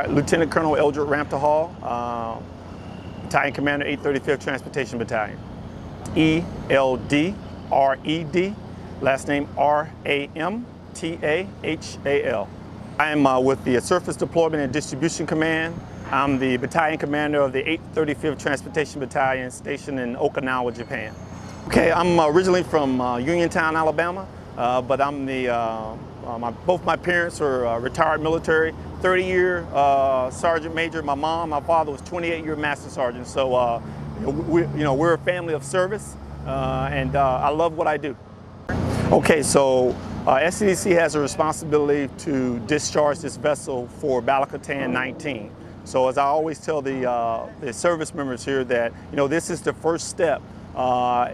Lieutenant Colonel Eldred Ramtahal, Battalion Commander, 835th Transportation Battalion. E-L-D-R-E-D, last name R-A-M-T-A-H-A-L. I am with the Surface Deployment and Distribution Command. I'm the Battalion Commander of the 835th Transportation Battalion stationed in Okinawa, Japan. Okay, I'm originally from Uniontown, Alabama, but I'm both my parents are retired military, 30-year Sergeant Major. My father was 28-year Master Sergeant. So we're a family of service, and I love what I do. Okay, so SCDC has a responsibility to discharge this vessel for Balikatan 19. So as I always tell the service members here that this is the first step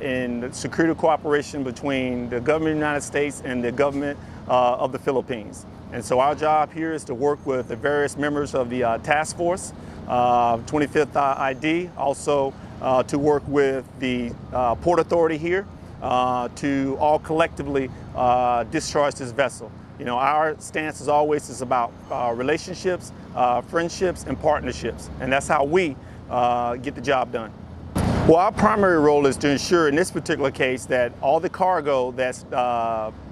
in security cooperation between the government of the United States and the government of the Philippines. And so our job here is to work with the various members of the task force, 25th ID, also to work with the Port Authority here to all collectively discharge this vessel. Our stance as always is about relationships, friendships, and partnerships, and that's how we get the job done. Well, our primary role is to ensure in this particular case that all the cargo that's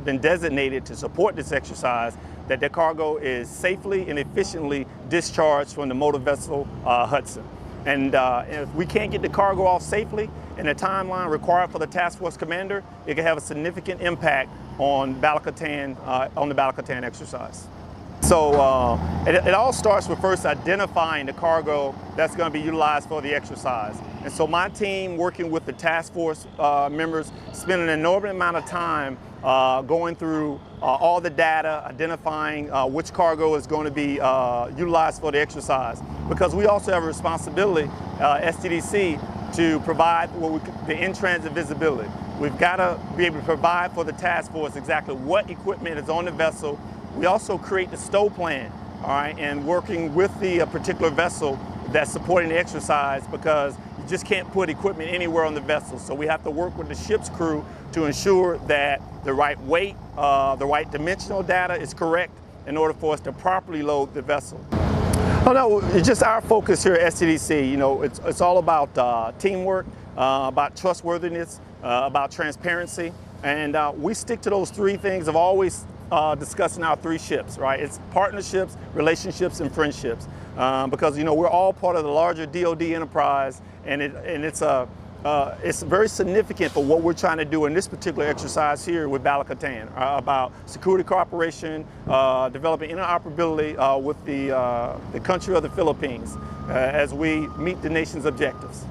been designated to support this exercise, that the cargo is safely and efficiently discharged from the motor vessel Hudson. And if we can't get the cargo off safely in the timeline required for the task force commander, it can have a significant impact on Balikatan, on the Balikatan exercise. So it all starts with first identifying the cargo that's going to be utilized for the exercise. And so my team, working with the task force members, spend an enormous amount of time going through all the data, identifying which cargo is going to be utilized for the exercise. Because we also have a responsibility, STDC, to provide the in-transit visibility. We've got to be able to provide for the task force exactly what equipment is on the vessel. We also create the stow plan, all right, and working with the particular vessel that's supporting the exercise, because you just can't put equipment anywhere on the vessel. So we have to work with the ship's crew to ensure that the right weight, the right dimensional data is correct in order for us to properly load the vessel. Oh no, it's just our focus here at SCDC. It's all about teamwork, about trustworthiness, about transparency, and we stick to those three things of always discussing our three ships, right? It's partnerships, relationships, and friendships, because we're all part of the larger DoD enterprise, and it's very significant for what we're trying to do in this particular exercise here with Balikatan, about security cooperation, developing interoperability with the country of the Philippines as we meet the nation's objectives.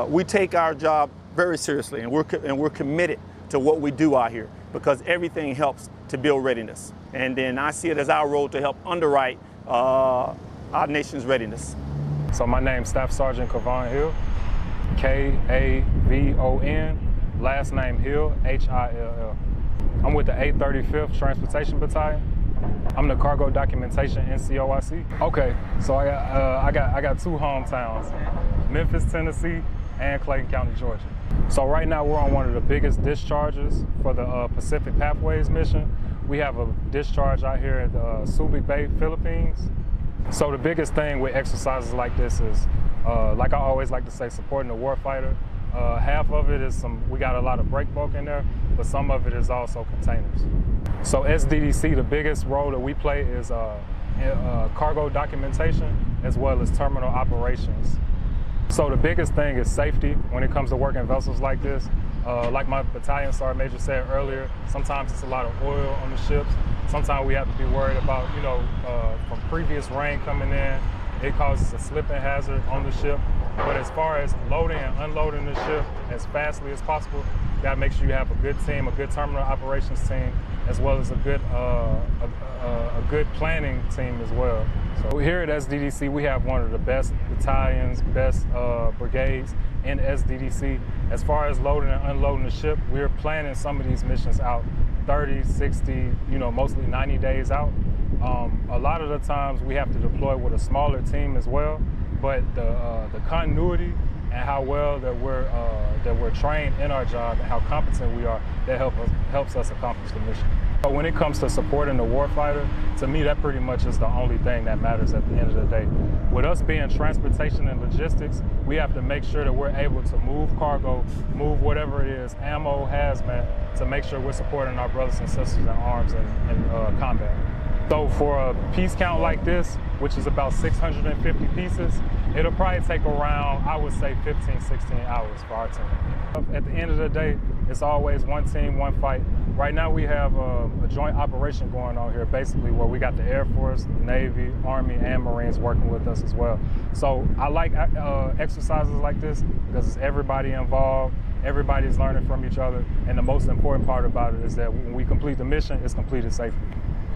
We take our job very seriously, and we're committed to what we do out here, because everything helps to build readiness. And then I see it as our role to help underwrite our nation's readiness. So my name's Staff Sergeant Kavon Hill, K-A-V-O-N, last name Hill, H-I-L-L. I'm with the 835th Transportation Battalion. I'm the Cargo Documentation NCOIC. Okay, so I got two hometowns, Memphis, Tennessee, and Clayton County, Georgia. So right now we're on one of the biggest discharges for the Pacific Pathways mission. We have a discharge out here at the Subic Bay, Philippines. So the biggest thing with exercises like this is, like I always like to say, supporting the warfighter. Half of it is we got a lot of break bulk in there, but some of it is also containers. So SDDC, the biggest role that we play is cargo documentation as well as terminal operations. So the biggest thing is safety when it comes to working vessels like this. Like my battalion sergeant major said earlier, sometimes it's a lot of oil on the ships. Sometimes we have to be worried about, from previous rain coming in, it causes a slipping hazard on the ship. But as far as loading and unloading the ship as fastly as possible, that makes sure you have a good team, a good terminal operations team, as well as a good planning team as well. So here at SDDC, we have one of the best battalions, best brigades in SDDC. As far as loading and unloading the ship, we're planning some of these missions out 30, 60, mostly 90 days out. A lot of the times we have to deploy with a smaller team as well, but the continuity and how well that we're trained in our job and how competent we are, that helps us accomplish the mission. But when it comes to supporting the warfighter, to me, that pretty much is the only thing that matters at the end of the day. With us being transportation and logistics, we have to make sure that we're able to move cargo, move whatever it is, ammo, hazmat, to make sure we're supporting our brothers and sisters in arms and combat. So for a piece count like this, which is about 650 pieces, it'll probably take around, I would say, 15, 16 hours for our team. At the end of the day, it's always one team, one fight. Right now we have a joint operation going on here, basically where we got the Air Force, the Navy, Army, and Marines working with us as well. So I like exercises like this because it's everybody involved, everybody's learning from each other, and the most important part about it is that when we complete the mission, it's completed safely.